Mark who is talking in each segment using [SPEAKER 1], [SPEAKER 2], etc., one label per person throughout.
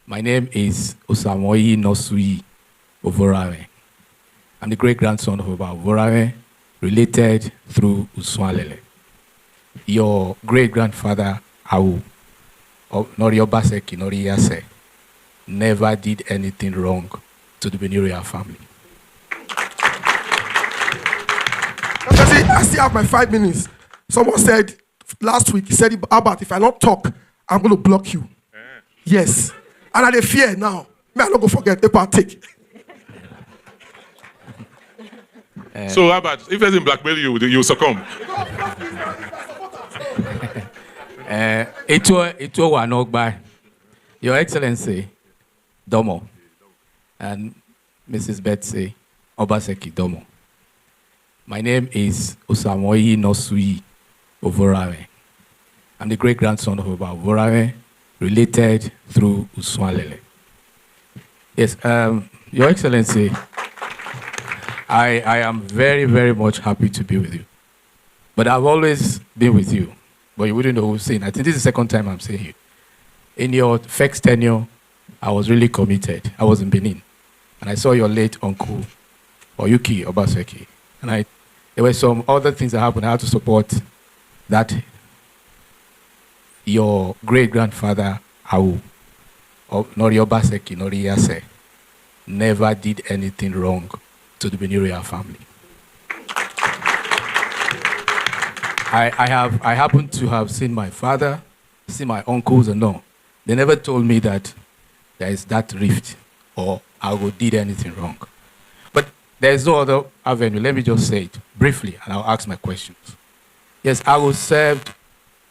[SPEAKER 1] My name is Osamoyi Nosui Ovonramwen. I'm the great-grandson of Ovonramwen, related through Uswanlele. Your great-grandfather, Agho Obaseki, never did anything wrong to the Benin royal family.
[SPEAKER 2] I still have my 5 minutes. Someone said last week, he said, Albert, if I not talk, I'm going to block you. Yes. And I fear now. May I not go forget the partake.
[SPEAKER 3] So, Albert, if there's blackmail you succumb.
[SPEAKER 1] Ito wa nogba. Your Excellency, Domo, and Mrs. Betsy Obaseki, Domo. My name is Osamoyi Nosui Ovonramwen. I'm the great-grandson of Ovonramwen, related through Uswanlele. Yes, Your Excellency, I am very, very much happy to be with you. But I've always been with you, but you wouldn't know who's saying. I think this is the second time I'm saying you. In your first tenure, I was really committed. I was in Benin, and I saw your late uncle, Oyuki Obaseki, and there were some other things that happened. I had to support that. Your great-grandfather, Agho Obaseki, never did anything wrong to the Benin royal family. I happen to have seen my father, seen my uncles, and no. They never told me that there is that rift or Agho did anything wrong. But there is no other avenue. Let me just say it briefly, and I'll ask my questions. Yes, Agho served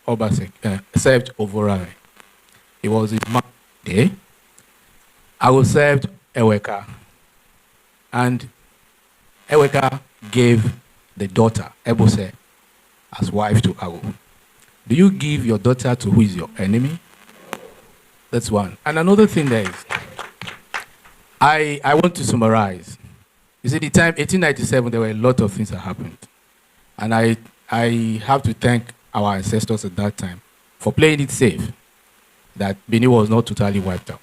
[SPEAKER 1] Ovonramwen. He was in Monday. Agho served Eweka. And Eweka gave the daughter, Ebose, as wife to Agho. Do you give your daughter to who is your enemy? That's one. And another thing there is, I want to summarize. You see, the time 1897, there were a lot of things that happened. And I have to thank our ancestors at that time for playing it safe, that Benin was not totally wiped out.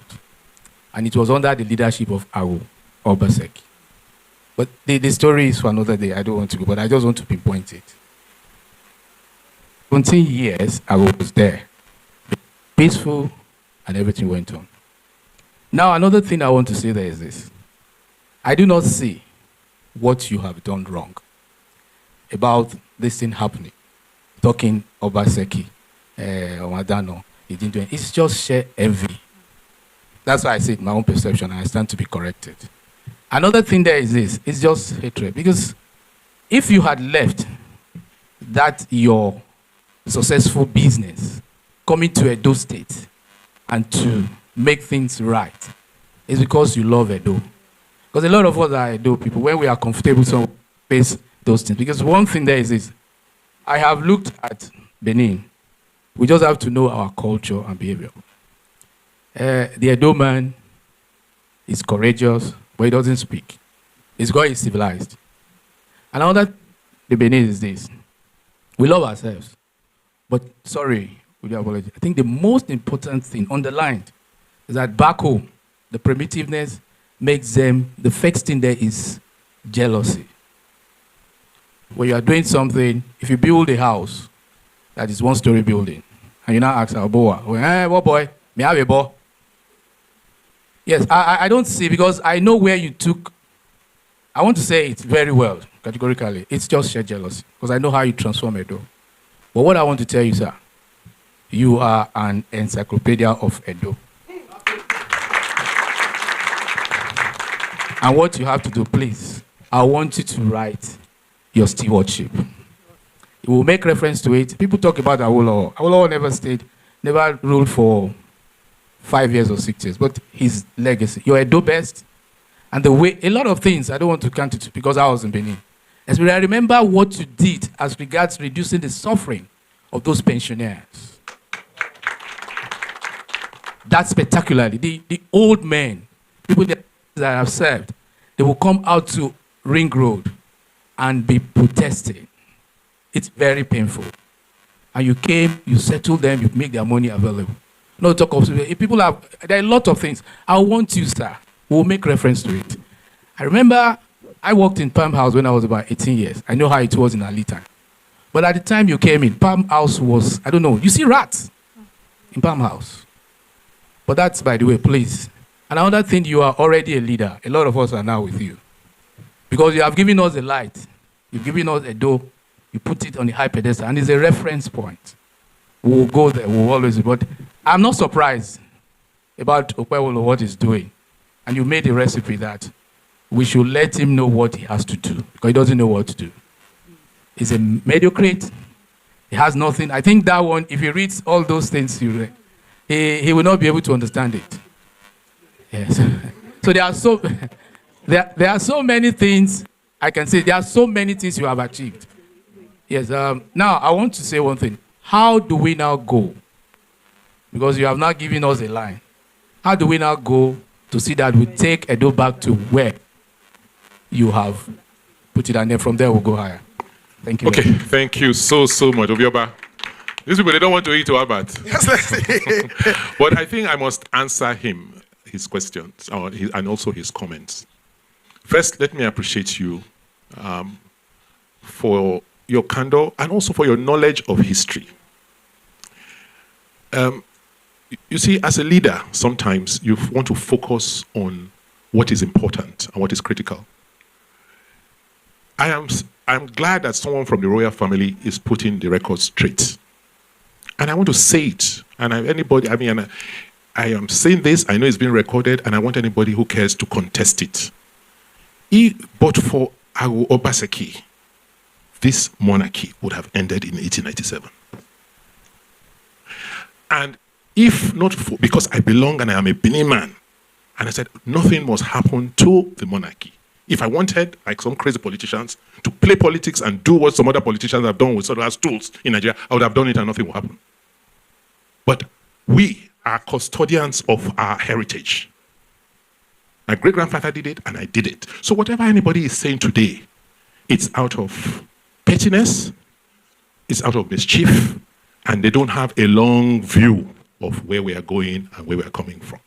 [SPEAKER 1] And it was under the leadership of Agho Obaseki. But the story is for another day. I don't want to go, but I just want to pinpoint it. 20 years, Agho was there. Peaceful, and everything went on. Now, another thing I want to say there is this. I do not see what you have done wrong about this thing happening. Talking Obaseki, Omadano, he didn't do it. It's just sheer envy. That's why I say it, my own perception, and I stand to be corrected. Another thing there is this, it's just hatred. Because if you had left that your successful business coming to Edo State and to make things right, it's because you love Edo. Because a lot of us are Edo people, when we are comfortable, so we face those things. Because one thing there is this, I have looked at Benin. We just have to know our culture and behavior. The Edo man is courageous, but he doesn't speak. His God is civilized. And another the Benin is this. We love ourselves. But sorry, with your apology, I think the most important thing underlined is that back home, the primitiveness makes them, the first thing there is jealousy. When you are doing something, if you build a house that is one-story building, and you now ask our boy, hey, what boy? Me have a boy. Yes, I don't see, because I know where you took, I want to say it very well, categorically. It's just sheer jealousy, because I know how you transform Edo. But what I want to tell you, sir, you are an encyclopedia of Edo. And what you have to do, please, I want you to write your stewardship. It will make reference to it. People talk about Awolowo. Awolowo never stayed, never ruled for 5 years or 6 years, but his legacy. You're Edo best. And the way, a lot of things, I don't want to count it because I was in Benin. Especially I remember what you did as regards reducing the suffering of those pensioners. That spectacularly. The old men, people that have served, they will come out to Ring Road and be protesting. It's very painful. And you came, you settled them, you make their money available. No talk of if people have. There are a lot of things. I want you, sir. We'll make reference to it. I remember I worked in Palm House when I was about 18 years. I know how it was in Alita. But at the time you came in, Palm House was, I don't know, you see rats in Palm House. But that's, by the way, please. And another thing, you are already a leader. A lot of us are now with you. Because you have given us a light. You've given us a door. You put it on the high pedestal. And it's a reference point. We'll go there. We'll always. But I'm not surprised about Okpewolo, what he's doing. And you made a recipe that we should let him know what he has to do. Because he doesn't know what to do. He's a mediocrate. He has nothing. I think that one, if he reads all those things, he will not be able to understand it. Yes. So there are so many things I can say. There are so many things you have achieved. Yes. Now I want to say one thing. How do we now go? Because you have not given us a line. How do we now go to see that we take Edo back to where you have put it, and then from there we'll go higher? Thank you.
[SPEAKER 3] Okay, thank you so much, Obioba. These people, they don't want to eat to Albert.
[SPEAKER 2] Yes, let's see.
[SPEAKER 3] But I think I must answer him, his questions, and also his comments. First, let me appreciate you for your candor and also for your knowledge of history. You see, as a leader, sometimes you want to focus on what is important and what is critical. I'm glad that someone from the royal family is putting the record straight. And I want to say it. And I am saying this, I know it's being recorded, and I want anybody who cares to contest it. But for Agho Obaseki, this monarchy would have ended in 1897. And if not for, because I belong and I am a Benin man, and I said nothing must happen to the monarchy. If I wanted, like some crazy politicians, to play politics and do what some other politicians have done with sort of tools in Nigeria, I would have done it and nothing will happen. But we are custodians of our heritage. My great-grandfather did it, and I did it. So whatever anybody is saying today, it's out of pettiness, it's out of mischief, and they don't have a long view of where we are going and where we are coming from.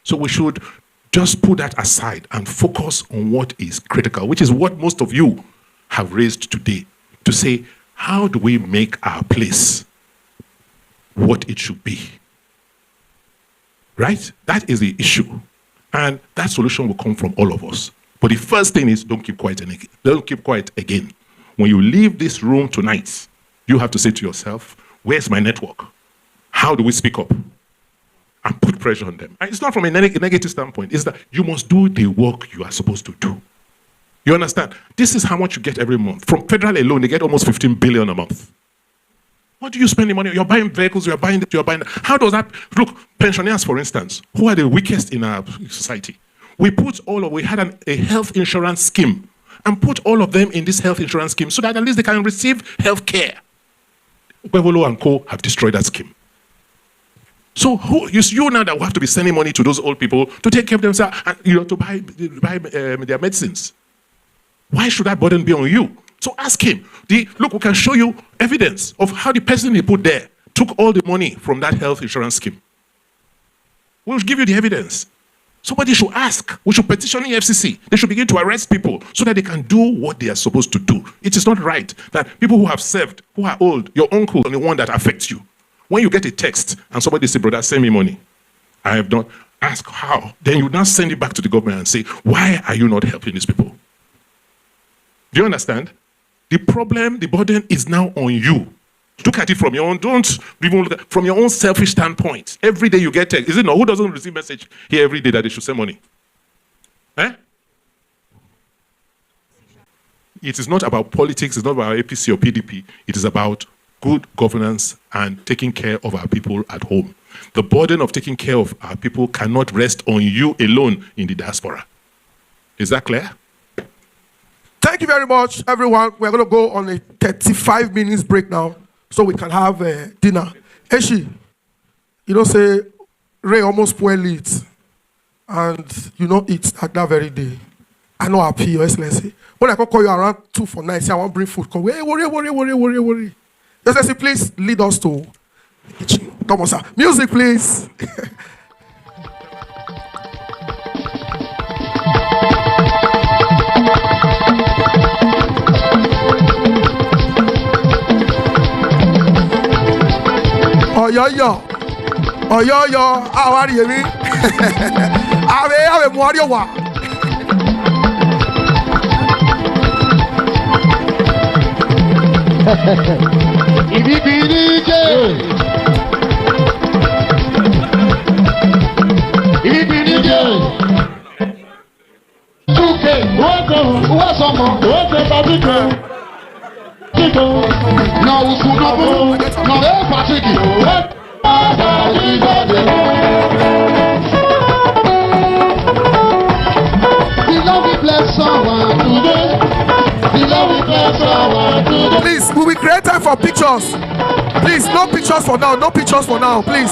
[SPEAKER 3] So we should just put that aside and focus on what is critical, which is what most of you have raised today, to say, how do we make our place what it should be? Right? That is the issue. And that solution will come from all of us. But the first thing is, don't keep quiet again. Don't keep quiet again. When you leave this room tonight, you have to say to yourself, where's my network? How do we speak up? And put pressure on them. And it's not from a negative standpoint. It's that you must do the work you are supposed to do. You understand? This is how much you get every month. From federal alone, they get almost 15 billion a month. What do you spend the money on? You're buying vehicles, you're buying. How does that look? Pensioners, for instance, who are the weakest in our society. We had a health insurance scheme and put all of them in this health insurance scheme so that at least they can receive health care. Okpewolo and Co. have destroyed that scheme. So it's you now that will have to be sending money to those old people to take care of themselves and to buy their medicines. Why should that burden be on you? So ask him. Look, we can show you evidence of how the person he put there took all the money from that health insurance scheme. We'll give you the evidence. Somebody should ask. We should petition the FCC. They should begin to arrest people so that they can do what they are supposed to do. It is not right that people who have served, who are old, your uncle is the one that affects you. When you get a text and somebody says, brother, send me money, I have not, ask how. Then you now send it back to the government and say, why are you not helping these people? Do you understand? The problem, the burden is now on you. Look at it from your own, don't even look at from your own selfish standpoint. Every day you get text. Is it not? Who doesn't receive message here every day that they should send money? It is not about politics, it's not about APC or PDP. It is about good governance and taking care of our people at home. The burden of taking care of our people cannot rest on you alone in the diaspora. Is that clear?
[SPEAKER 2] Thank you very much, everyone. We're going to go on a 35 minutes break now so we can have dinner. Eshi, say Ray almost spoiled it and you don't eat that very day. I know happy, Your Excellency. When I call you around 2 for 9, say I want to bring food. Come, hey, worry. Your Excellency, please lead us to the kitchen. Come on, sir. Music, please. Oyo, how are you? Ave Mario wa. Please, we will create time for pictures. Please, no pictures for now. No pictures for now, please.